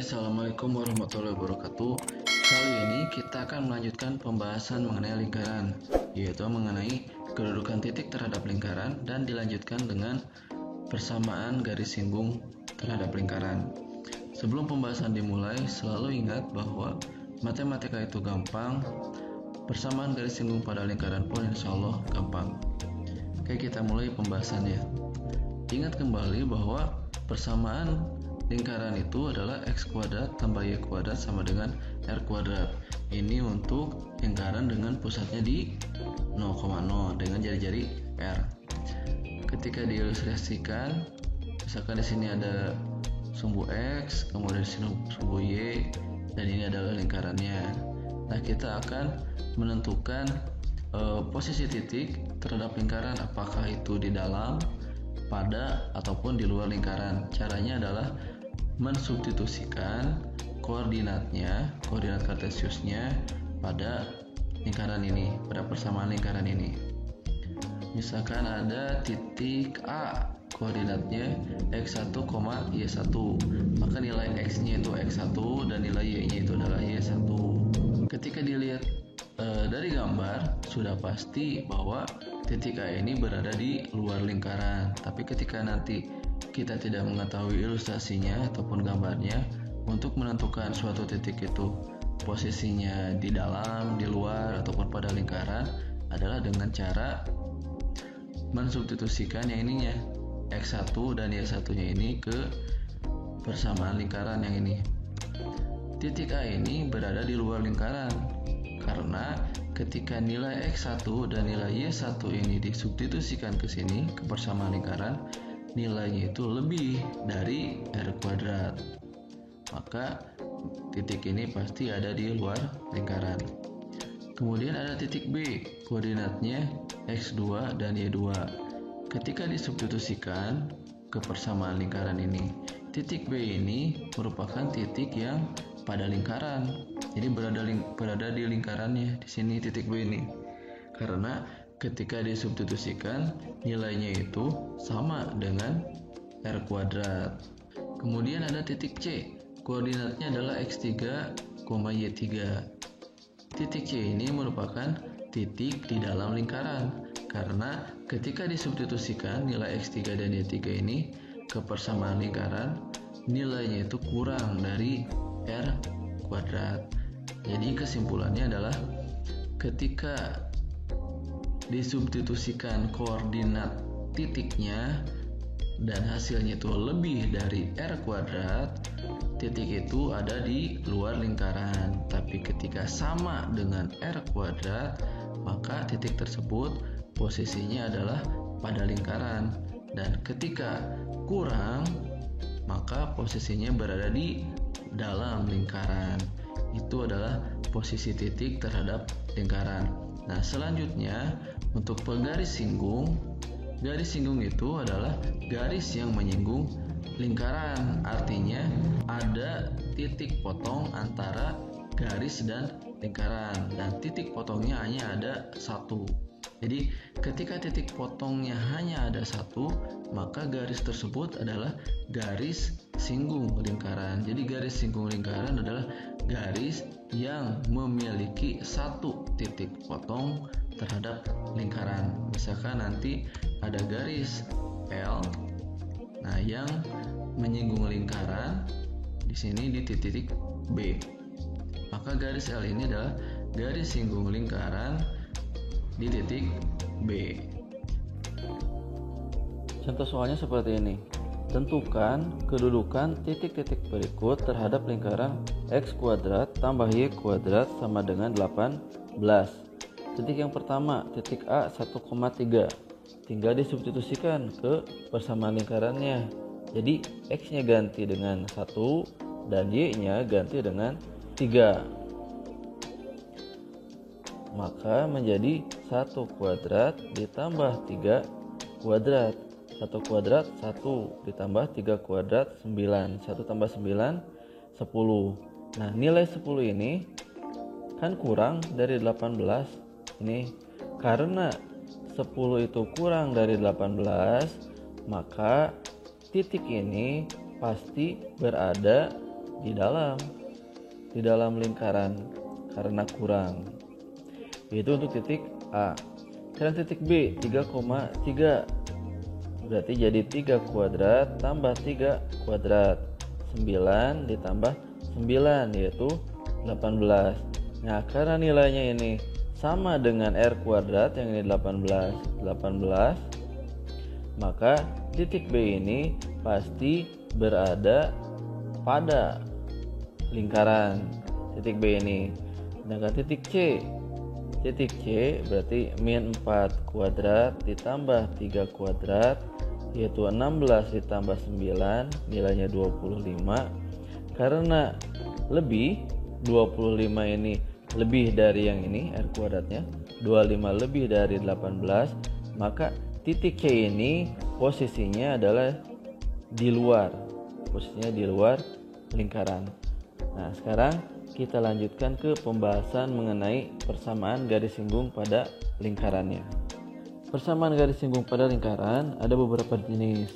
Assalamualaikum warahmatullahi wabarakatuh. Kali ini kita akan melanjutkan pembahasan mengenai lingkaran, yaitu mengenai kedudukan titik terhadap lingkaran dan dilanjutkan dengan persamaan garis singgung terhadap lingkaran. Sebelum pembahasan dimulai, selalu ingat bahwa matematika itu gampang, persamaan garis singgung pada lingkaran pun insya Allah gampang. Oke, kita mulai pembahasannya. Ingat kembali bahwa persamaan lingkaran itu adalah x kuadrat tambah y kuadrat sama dengan r kuadrat. Ini untuk lingkaran dengan pusatnya di 0,0 dengan jari-jari r. Ketika diilustrasikan, misalkan di sini ada sumbu x, kemudian di sini sumbu y, dan ini adalah lingkarannya. Nah, kita akan menentukan posisi titik terhadap lingkaran, apakah itu di dalam, pada, ataupun di luar lingkaran. Caranya adalah mensubstitusikan koordinat kartesiusnya pada lingkaran ini, pada persamaan lingkaran ini. Misalkan ada titik A, koordinatnya x1, y1, maka nilai x-nya itu x1 dan nilai y-nya itu adalah y1. Ketika dilihat dari gambar, sudah pasti bahwa titik A ini berada di luar lingkaran. Tapi ketika nanti kita tidak mengetahui ilustrasinya ataupun gambarnya, untuk menentukan suatu titik itu posisinya di dalam, di luar, ataupun pada lingkaran adalah dengan cara mensubstitusikan yang ininya, x1 dan y1 nya ini ke persamaan lingkaran yang ini. Titik A ini berada di luar lingkaran karena ketika nilai x1 dan nilai y1 ini disubstitusikan ke sini, ke persamaan lingkaran, nilainya itu lebih dari r kuadrat, maka titik ini pasti ada di luar lingkaran. Kemudian ada titik B, koordinatnya x2 dan y2. Ketika disubstitusikan ke persamaan lingkaran ini, titik B ini merupakan titik yang pada lingkaran, jadi berada di lingkarannya. Di sini titik B ini, karena ketika disubstitusikan nilainya itu sama dengan r kuadrat. Kemudian ada titik C, koordinatnya adalah x3, y3. Titik C ini merupakan titik di dalam lingkaran karena ketika disubstitusikan nilai x3 dan y3 ini ke persamaan lingkaran, nilainya itu kurang dari r kuadrat. Jadi kesimpulannya adalah ketika disubstitusikan koordinat titiknya dan hasilnya itu lebih dari r kuadrat, titik itu ada di luar lingkaran. Tapi ketika sama dengan r kuadrat, maka titik tersebut posisinya adalah pada lingkaran, dan ketika kurang, maka posisinya berada di dalam lingkaran. Itu adalah posisi titik terhadap lingkaran. Nah, selanjutnya untuk penggaris singgung, garis singgung itu adalah garis yang menyinggung lingkaran. Artinya ada titik potong antara garis dan lingkaran, dan titik potongnya hanya ada satu. Jadi ketika titik potongnya hanya ada satu, maka garis tersebut adalah garis singgung lingkaran. Jadi garis singgung lingkaran adalah garis yang memiliki satu titik potong terhadap lingkaran. Misalkan nanti ada garis L, nah yang menyinggung lingkaran di sini di titik B, maka garis L ini adalah garis singgung lingkaran di titik B. Contoh soalnya seperti ini. Tentukan kedudukan titik-titik berikut terhadap lingkaran x kuadrat tambah y kuadrat sama dengan 18. Titik yang pertama, titik A 1,3. Tinggal disubstitusikan ke persamaan lingkarannya. Jadi x-nya ganti dengan 1 dan y-nya ganti dengan 3. Maka menjadi 1 kuadrat ditambah 3 kuadrat. 1 kuadrat 1 ditambah 3 kuadrat 9. 1 tambah 9 10. Nah, nilai 10 ini kan kurang dari 18. Ini karena 10 itu kurang dari 18, maka titik ini pasti berada di dalam lingkaran karena kurang. Itu untuk titik A. Sekarang titik B 3,3, berarti jadi 3 kuadrat tambah 3 kuadrat, 9 ditambah 9 yaitu 18. Nah, karena nilainya ini sama dengan R kuadrat, yang ini 18, maka titik B ini pasti berada pada lingkaran titik B ini. Sedangkan titik C berarti min 4 kuadrat ditambah 3 kuadrat yaitu 16 ditambah 9 nilainya 25. Karena lebih 25 ini lebih dari yang ini R kuadratnya, 25 lebih dari 18, maka titik C ini posisinya adalah di luar lingkaran. Nah, sekarang kita lanjutkan ke pembahasan mengenai persamaan garis singgung pada lingkarannya. Persamaan garis singgung pada lingkaran ada beberapa jenis.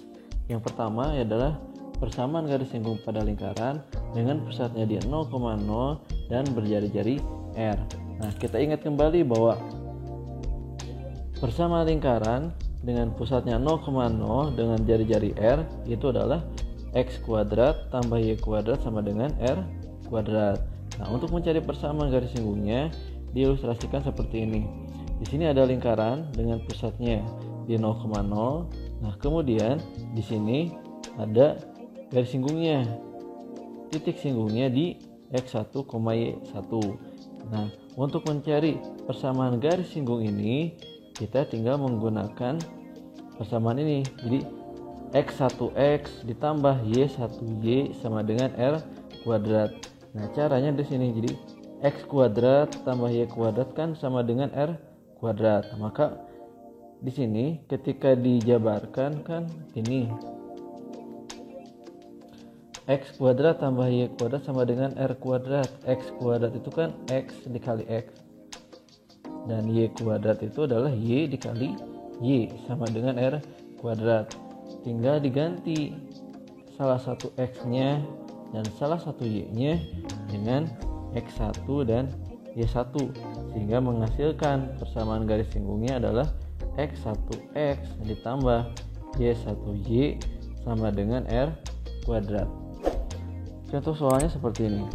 Yang pertama adalah persamaan garis singgung pada lingkaran dengan pusatnya di 0,0 dan berjari-jari R. Nah, kita ingat kembali bahwa persamaan lingkaran dengan pusatnya 0,0 dengan jari-jari R itu adalah X kuadrat tambah Y kuadrat sama dengan R kuadrat. Nah, untuk mencari persamaan garis singgungnya diilustrasikan seperti ini. Di sini ada lingkaran dengan pusatnya di 0,0. Nah, kemudian di sini ada garis singgungnya. Titik singgungnya di X1, Y1. Nah, untuk mencari persamaan garis singgung ini kita tinggal menggunakan persamaan ini. Jadi X1X ditambah Y1Y sama dengan R kuadrat. Nah, caranya di sini. Jadi X kuadrat tambah Y kuadrat kan sama dengan R kuadrat. Maka di sini ketika dijabarkan kan ini X kuadrat tambah Y kuadrat sama dengan R kuadrat. X kuadrat itu kan X dikali X, dan Y kuadrat itu adalah Y dikali Y sama dengan R kuadrat. Tinggal diganti salah satu X-nya dan salah satu Y-nya dengan X1 dan Y1, sehingga menghasilkan persamaan garis singgungnya adalah X1X ditambah Y1Y sama dengan R kuadrat. Contoh soalnya seperti ini.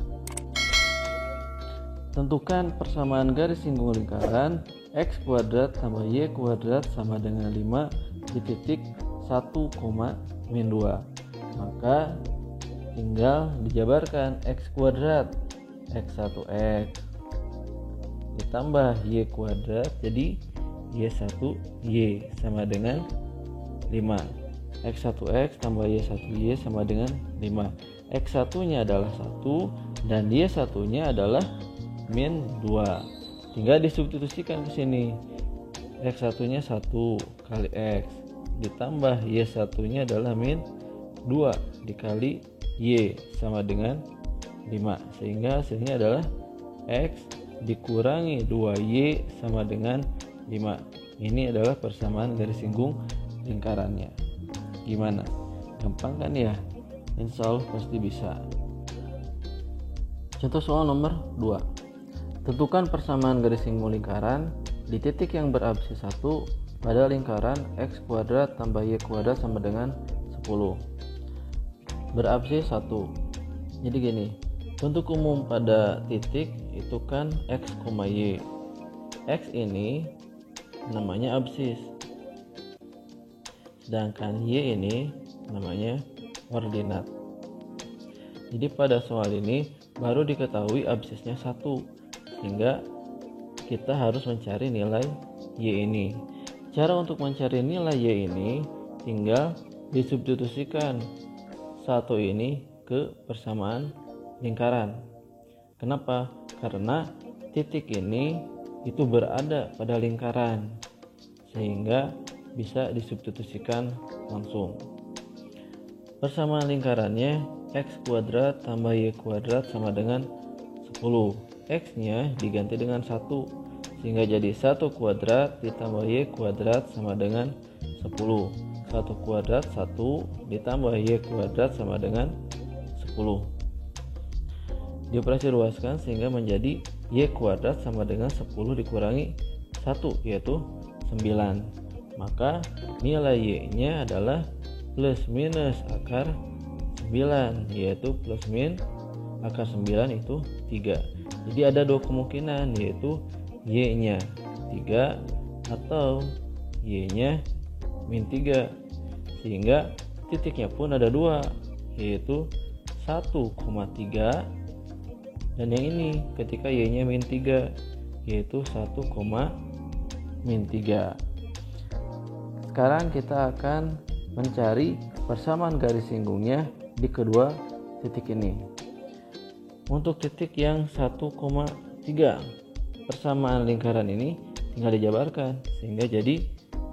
Tentukan persamaan garis singgung lingkaran X kuadrat tambah Y kuadrat sama dengan 5 di titik 1,-2. Maka tinggal dijabarkan X kuadrat X1X ditambah Y kuadrat jadi Y1Y sama dengan 5. X1X tambah Y1Y sama dengan 5. X1 nya adalah 1 dan Y1 nya adalah min 2. Tinggal disubstitusikan ke sini. X1 nya 1 kali X ditambah Y1 nya adalah min 2 dikali Y sama dengan 5, sehingga hasilnya adalah X dikurangi 2Y sama dengan 5. Ini adalah persamaan garis singgung lingkarannya. Gimana? Gampang kan ya? Insya Allah pasti bisa. Contoh soal nomor 2. Tentukan persamaan garis singgung lingkaran di titik yang berabsis 1 pada lingkaran X kuadrat tambah Y kuadrat sama dengan 10. Berabsis 1. Jadi gini, bentuk umum pada titik itu kan X, Y. X ini namanya absis, sedangkan Y ini namanya ordinat. Jadi pada soal ini baru diketahui absisnya 1, sehingga kita harus mencari nilai Y ini. Cara untuk mencari nilai Y ini tinggal disubstitusikan 1 ini ke persamaan lingkaran. Kenapa? Karena titik ini itu berada pada lingkaran, sehingga bisa disubstitusikan langsung. Persamaan lingkarannya X kuadrat tambah Y kuadrat sama dengan 10. X nya diganti dengan 1, sehingga jadi 1 kuadrat ditambah Y kuadrat sama dengan 10. 1 kuadrat 1 ditambah Y kuadrat sama dengan 10. dioperasi luaskan sehingga menjadi Y kuadrat sama dengan 10 dikurangi 1, yaitu 9. Maka nilai Y-nya adalah plus minus akar 9, yaitu plus min akar 9 itu 3. Jadi ada dua kemungkinan, yaitu Y-nya 3 atau Y-nya min 3. Sehingga titiknya pun ada dua, yaitu 1,3, dan yang ini ketika Y-nya min 3, yaitu 1,-3. Sekarang kita akan mencari persamaan garis singgungnya di kedua titik ini. Untuk titik yang 1,3, persamaan lingkaran ini tinggal dijabarkan sehingga jadi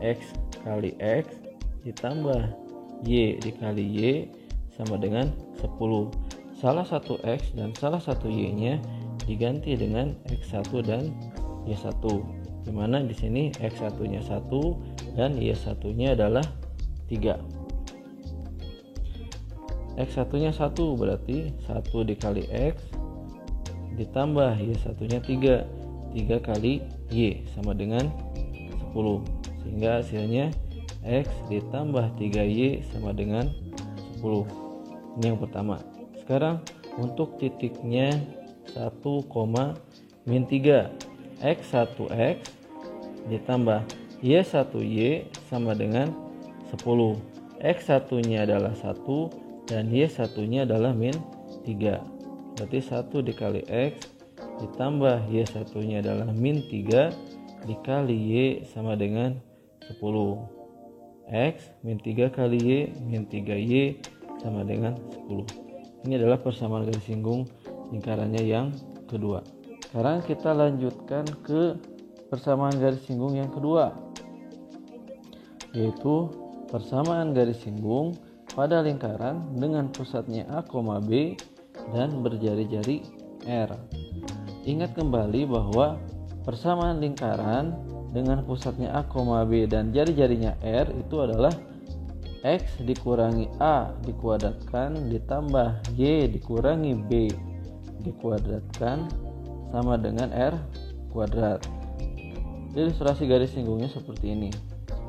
X kali X ditambah Y dikali Y sama dengan 10. Salah satu X dan salah satu Y-nya diganti dengan X1 dan Y1, dimana di sini X1-nya 1 dan Y1-nya adalah 3. X1-nya 1 berarti 1 dikali X ditambah Y1-nya 3. 3 kali Y sama dengan 10. Sehingga hasilnya X ditambah 3Y sama dengan 10. Ini yang pertama. Sekarang untuk titiknya 1,-3, X1X ditambah Y1Y sama dengan 10. X1-nya adalah 1 dan Y1-nya adalah min 3. Berarti 1 dikali X ditambah Y1-nya adalah min 3 dikali Y sama dengan 10. X min 3 kali Y min 3Y sama dengan 10. Ini adalah persamaan garis singgung lingkarannya yang kedua. Sekarang kita lanjutkan ke persamaan garis singgung yang kedua, yaitu persamaan garis singgung pada lingkaran dengan pusatnya A, B dan berjari-jari R. Ingat kembali bahwa persamaan lingkaran dengan pusatnya A, B dan jari-jarinya R itu adalah X dikurangi A dikuadratkan ditambah Y dikurangi B dikuadratkan sama dengan R kuadrat. Ilustrasi garis singgungnya seperti ini.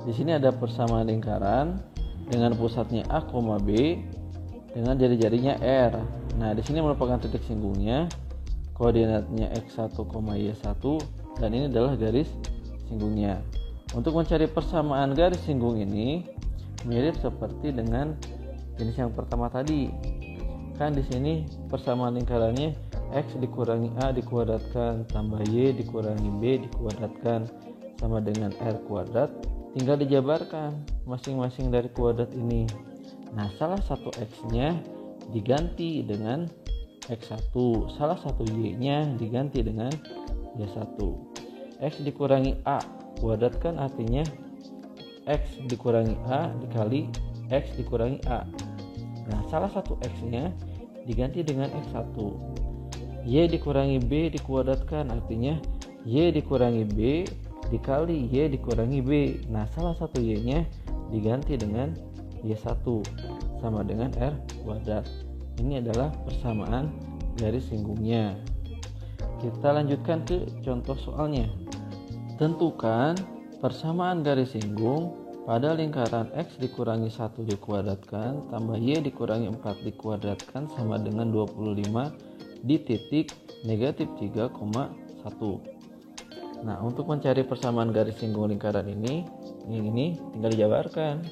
Di sini ada persamaan lingkaran dengan pusatnya A, B dengan jari-jarinya R. Nah, di sini merupakan titik singgungnya, koordinatnya X1, Y1, dan ini adalah garis singgungnya. Untuk mencari persamaan garis singgung ini mirip seperti dengan jenis yang pertama tadi. Kan di sini persamaan lingkarannya X dikurangi A dikuadratkan tambah Y dikurangi B dikuadratkan sama dengan R kuadrat. Tinggal dijabarkan masing-masing dari kuadrat ini. Nah, salah satu X-nya diganti dengan X1, salah satu Y-nya diganti dengan Y1. X dikurangi A kuadratkan artinya X dikurangi A dikali X dikurangi A. Nah, salah satu X-nya diganti dengan X1. Y dikurangi B dikuadratkan artinya Y dikurangi B dikali Y dikurangi B. Nah, salah satu Y-nya diganti dengan Y1 sama dengan R kuadrat. Ini adalah persamaan garis singgungnya. Kita lanjutkan ke contoh soalnya. Tentukan persamaan garis singgung pada lingkaran X dikurangi 1 dikuadratkan tambah Y dikurangi 4 dikuadratkan sama dengan 25 di titik negatif 3,1. Nah, untuk mencari persamaan garis singgung lingkaran ini tinggal dijabarkan.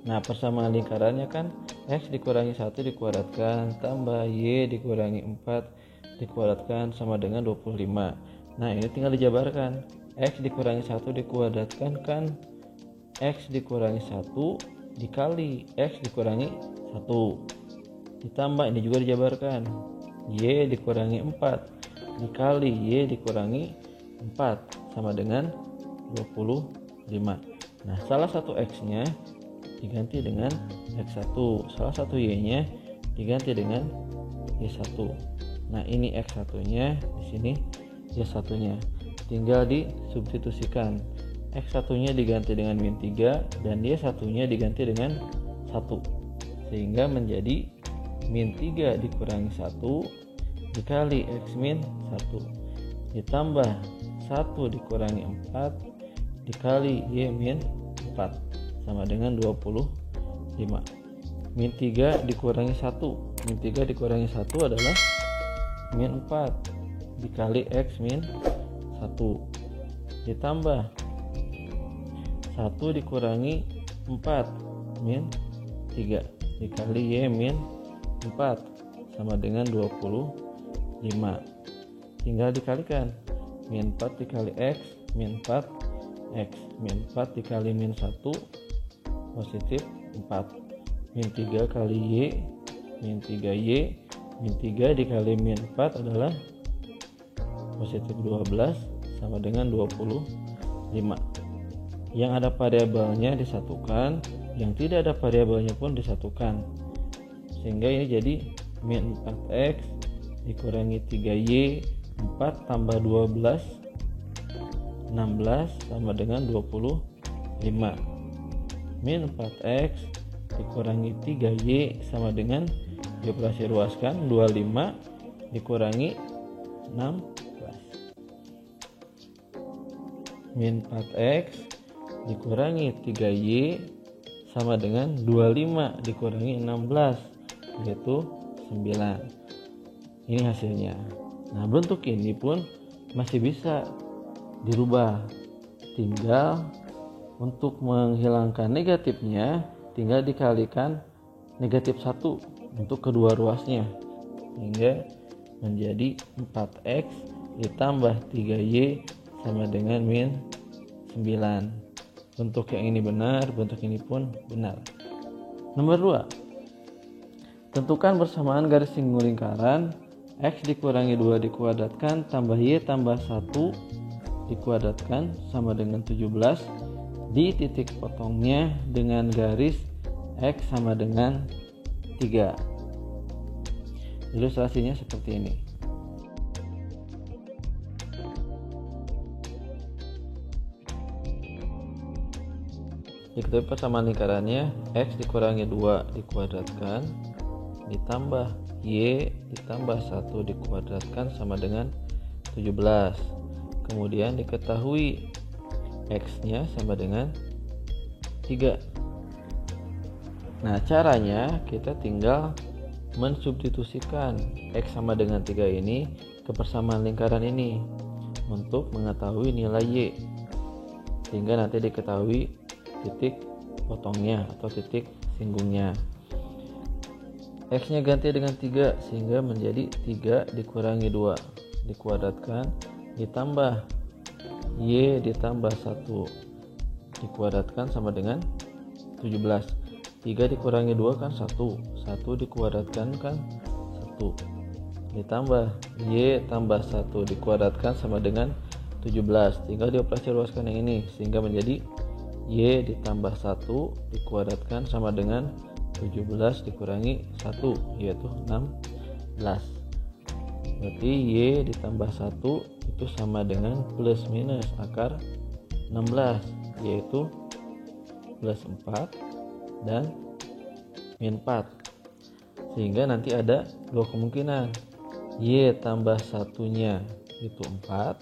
Nah, persamaan lingkarannya kan X dikurangi 1 dikuadratkan tambah Y dikurangi 4 dikuadratkan sama dengan 25. Nah, ini tinggal dijabarkan. X dikurangi 1 dikuadratkan kan X dikurangi 1 dikali X dikurangi 1 ditambah ini juga dijabarkan Y dikurangi 4 dikali Y dikurangi 4 sama dengan 25. Nah, salah satu X-nya diganti dengan X1, salah satu Y-nya diganti dengan Y1. Nah, ini X1-nya, di sini Y1-nya. Tinggal disubstitusikan. X1-nya diganti dengan min 3 dan Y1-nya diganti dengan 1. Sehingga menjadi min 3 dikurangi 1 dikali X min 1 ditambah 1 dikurangi 4 dikali Y min 4 sama dengan 25. Min 3 dikurangi 1. Min 3 dikurangi 1 adalah min 4 dikali X min 1 ditambah 1 dikurangi 4 min 3 dikali Y min 4 sama dengan 25. Tinggal dikalikan. Min 4 dikali X min 4 X min 4 dikali min 1 positif 4. Min 3 kali Y min 3Y min 3 dikali min 4 adalah positif 12 sama dengan 25. Yang ada variabelnya disatukan, yang tidak ada variabelnya pun disatukan, sehingga ini jadi min 4x dikurangi 3y 4 tambah 12 16 sama dengan 25. Min 4x dikurangi 3y sama dengan dioperasi ruaskan 25 dikurangi 16. Min 4x dikurangi 3y sama dengan 25 dikurangi 16 yaitu 9. Ini hasilnya. Nah, bentuk ini pun masih bisa dirubah. Tinggal untuk menghilangkan negatifnya tinggal dikalikan negatif 1 untuk kedua ruasnya, hingga menjadi 4x ditambah 3y sama dengan min 9. Bentuk yang ini benar, bentuk ini pun benar. Nomor 2. Tentukan bersamaan garis singgung lingkaran X dikurangi 2 dikuadratkan tambah Y tambah 1 dikuadratkan sama dengan 17 di titik potongnya dengan garis X sama dengan 3. Ilustrasinya seperti ini. Diketahui persamaan lingkarannya X dikurangi 2 dikuadratkan ditambah Y ditambah 1 dikuadratkan sama dengan 17. Kemudian diketahui X nya sama dengan 3. Nah, caranya kita tinggal mensubstitusikan X sama dengan 3 ini ke persamaan lingkaran ini untuk mengetahui nilai Y, sehingga nanti diketahui titik potongnya atau titik singgungnya. X nya ganti dengan 3 sehingga menjadi 3 dikurangi 2 dikuadratkan ditambah Y ditambah 1 dikuadratkan sama dengan 17. 3 dikurangi 2 kan 1 dikuadratkan kan 1 ditambah Y tambah 1 dikuadratkan sama dengan 17. Tinggal dioperasi ruaskan yang ini sehingga menjadi Y ditambah 1 dikuadratkan sama dengan 17 dikurangi 1 yaitu 16. Berarti Y ditambah 1 itu sama dengan plus minus akar 16 yaitu plus 4 dan min 4. Sehingga nanti ada dua kemungkinan, Y tambah 1-nya itu 4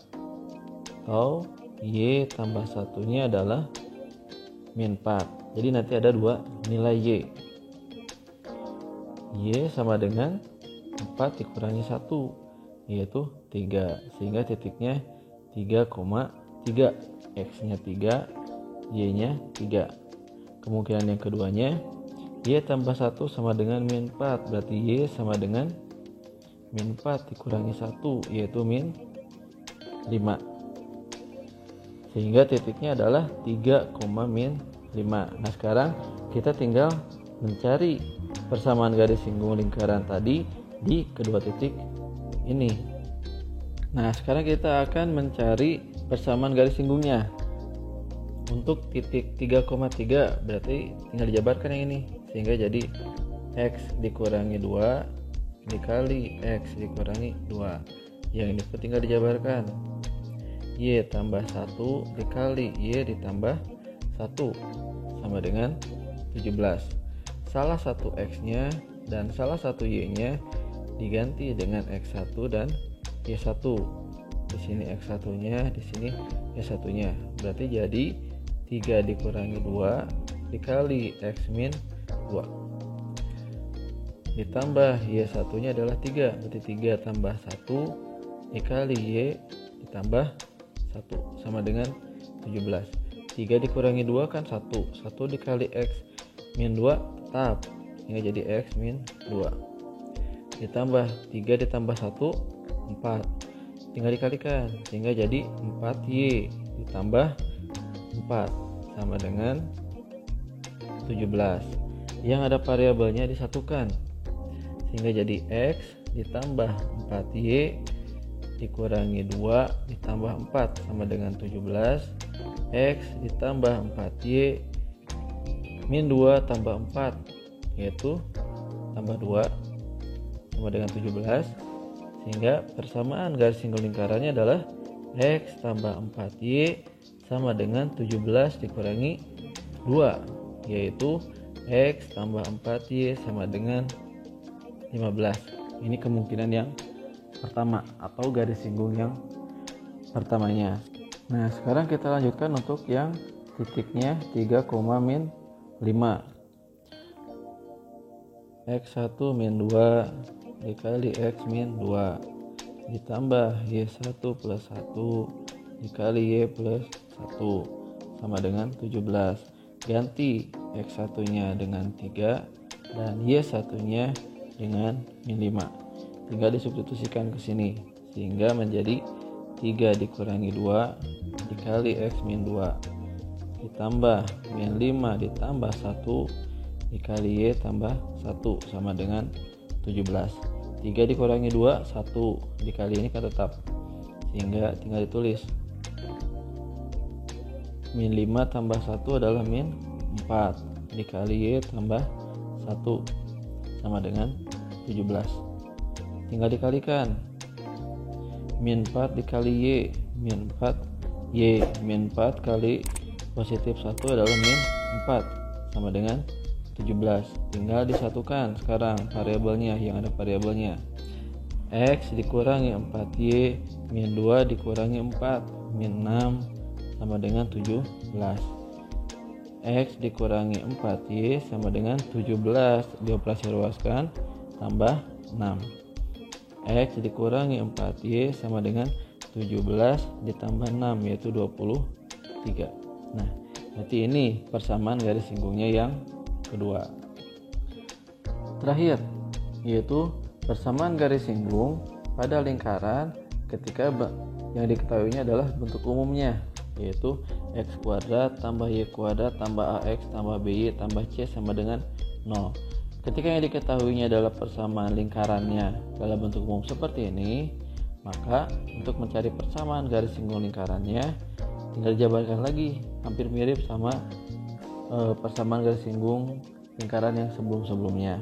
atau Y tambah 1-nya adalah min 4. Jadi nanti ada dua nilai Y. Y sama dengan 4 dikurangi 1 yaitu 3, sehingga titiknya 3,3. X nya 3, Y nya 3. Kemungkinan yang keduanya, Y tambah 1 sama dengan min 4, berarti Y sama dengan min 4 dikurangi 1 yaitu min 5, sehingga titiknya adalah 3, min 5. Nah, sekarang kita tinggal mencari persamaan garis singgung lingkaran tadi di kedua titik ini. Nah, sekarang kita akan mencari persamaan garis singgungnya. Untuk titik 3,3 berarti tinggal dijabarkan yang ini, sehingga jadi X dikurangi 2 dikali X dikurangi 2. Yang ini pun tinggal dijabarkan. Y tambah 1 dikali Y ditambah 1 sama dengan 17. Salah satu X nya dan salah satu Y nya diganti dengan X1 dan Y1. Di sini X1-nya, di sini Y1-nya. Berarti jadi 3 dikurangi 2 dikali X min 2. Ditambah Y1-nya adalah 3. Berarti 3 tambah 1 dikali Y ditambah 1 sama dengan 17. 3 dikurangi 2 kan 1. 1 dikali X min 2 tetap, sehingga jadi X min 2. Ditambah 3 ditambah 1 4. Tinggal dikalikan sehingga jadi 4Y ditambah 4 sama dengan 17. Yang ada variabelnya disatukan sehingga jadi X ditambah 4Y dikurangi 2 ditambah 4 sama dengan 17. X ditambah 4Y min 2 tambah 4 yaitu tambah 2 sama dengan 17, sehingga persamaan garis singgul lingkarannya adalah X tambah 4Y sama dengan 17 dikurangi 2, yaitu X tambah 4Y sama dengan 15. Ini kemungkinan yang pertama atau garis singgung yang pertamanya. Nah, sekarang kita lanjutkan untuk yang titiknya 3, min 5. X1 min 2 dikali X min 2 ditambah Y1 plus 1 dikali Y plus 1 sama dengan 17. Ganti X1 nya dengan 3 dan Y1 nya dengan min 5. Tinggal disubstitusikan ke sini sehingga menjadi 3 dikurangi 2 dikali X min 2 ditambah min 5 ditambah 1 dikali Y tambah 1 sama dengan 17. 3 dikurangi 2 1 dikali ini kan tetap, sehingga tinggal ditulis min 5 tambah 1 adalah min 4 dikali Y tambah 1 sama dengan 17. Tinggal dikalikan min 4 dikali Y, min 4 Y min 4 kali positif 1 adalah min 4 sama dengan 17. Tinggal disatukan sekarang variabelnya, yang ada variabelnya X dikurangi 4Y min 2 dikurangi 4 min 6 sama dengan 17. X dikurangi 4Y sama dengan 17 dioperasi ruaskan tambah 6. X dikurangi 4Y sama dengan 17 ditambah 6 yaitu 23. Nah, berarti ini persamaan garis singgungnya yang kedua. Terakhir yaitu persamaan garis singgung pada lingkaran ketika yang diketahuinya adalah bentuk umumnya, yaitu X kuadrat tambah Y kuadrat tambah AX tambah BY tambah C sama dengan 0. Ketika yang diketahuinya adalah persamaan lingkarannya dalam bentuk umum seperti ini, maka untuk mencari persamaan garis singgung lingkarannya tinggal dijabarkan lagi, hampir mirip sama persamaan garis singgung lingkaran yang sebelum-sebelumnya.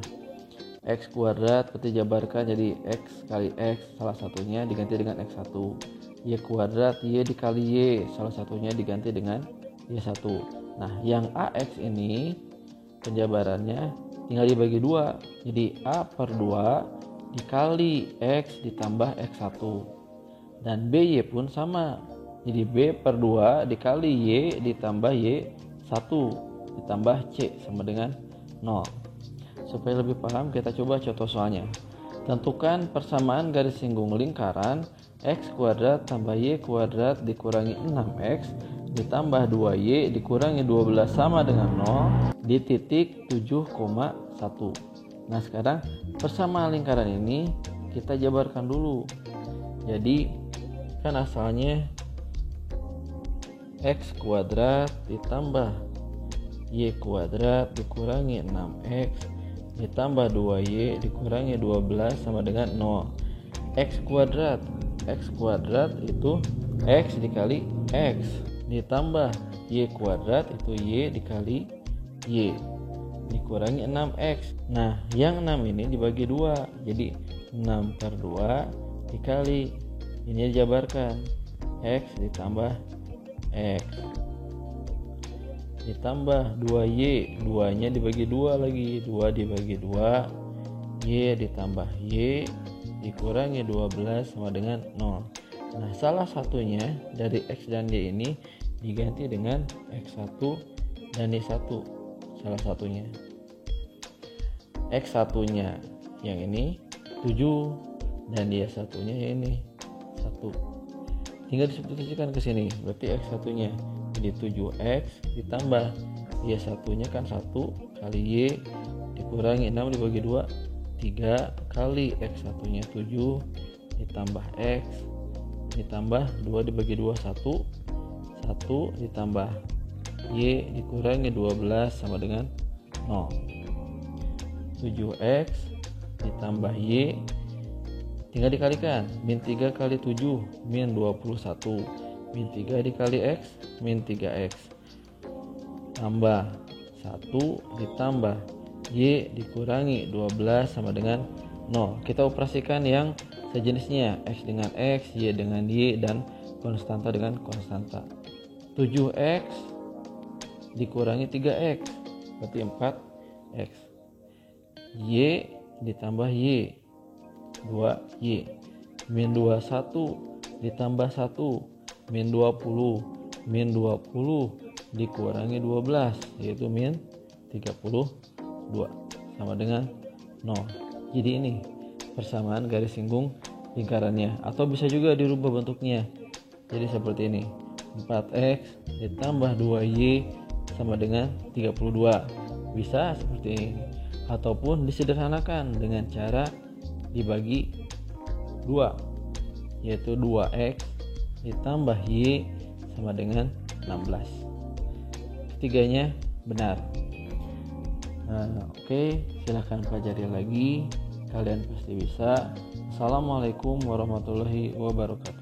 X kuadrat berarti jabarkan jadi X kali X, salah satunya diganti dengan X1. Y kuadrat Y dikali Y, salah satunya diganti dengan Y1. Nah, yang AX ini penjabarannya tinggal dibagi 2, jadi A per 2 dikali X ditambah X1. Dan BY pun sama, jadi B per 2 dikali Y ditambah Y1 ditambah C sama dengan 0. Supaya lebih paham, kita coba contoh soalnya. Tentukan persamaan garis singgung lingkaran X kuadrat tambah Y kuadrat dikurangi 6X ditambah 2Y dikurangi 12 sama dengan 0 di titik 7,1. Nah, sekarang persamaan lingkaran ini kita jabarkan dulu. Jadi kan asalnya X kuadrat ditambah Y kuadrat dikurangi 6X ditambah 2Y dikurangi 12 sama dengan 0. X kuadrat itu X dikali X ditambah Y kuadrat itu Y dikali Y dikurangi 6X. Nah, yang 6 ini dibagi 2, jadi 6 per 2 dikali ini dijabarkan X ditambah X ditambah 2Y, 2 nya dibagi 2 lagi, 2 dibagi 2 Y ditambah Y dikurangi 12 sama dengan 0. Nah, salah satunya dari X dan Y ini diganti dengan X1 dan Y1. Salah satunya X1 nya yang ini 7 dan Y1 nya yang ini 1. Tinggal disubstitusikan ke sini. Berarti X1 nya jadi 7X ditambah Y1 nya kan 1 kali Y dikurangi 6 dibagi 2 3 kali X1 nya 7 ditambah X ditambah 2 dibagi 2 1 1 ditambah Y dikurangi 12 sama dengan 0. 7X ditambah Y tinggal dikalikan, min 3 kali 7 min 21, min 3 dikali X min 3X tambah 1 ditambah Y dikurangi 12 sama dengan 0. Kita operasikan yang sejenisnya, X dengan X, Y dengan Y, dan konstanta dengan konstanta. 7X dikurangi 3X berarti 4X. Y ditambah Y 2Y min 21 ditambah 1 min 20 min 20 dikurangi 12 yaitu min 32 sama dengan 0. Jadi ini persamaan garis singgung lingkarannya, atau bisa juga dirubah bentuknya jadi seperti ini, 4X ditambah 2Y sama dengan 32. Bisa seperti ini, ataupun disederhanakan dengan cara dibagi 2 yaitu 2X ditambah Y sama dengan 16. Ketiganya benar. Oke, silahkan pelajari lagi, kalian pasti bisa. Assalamualaikum warahmatullahi wabarakatuh.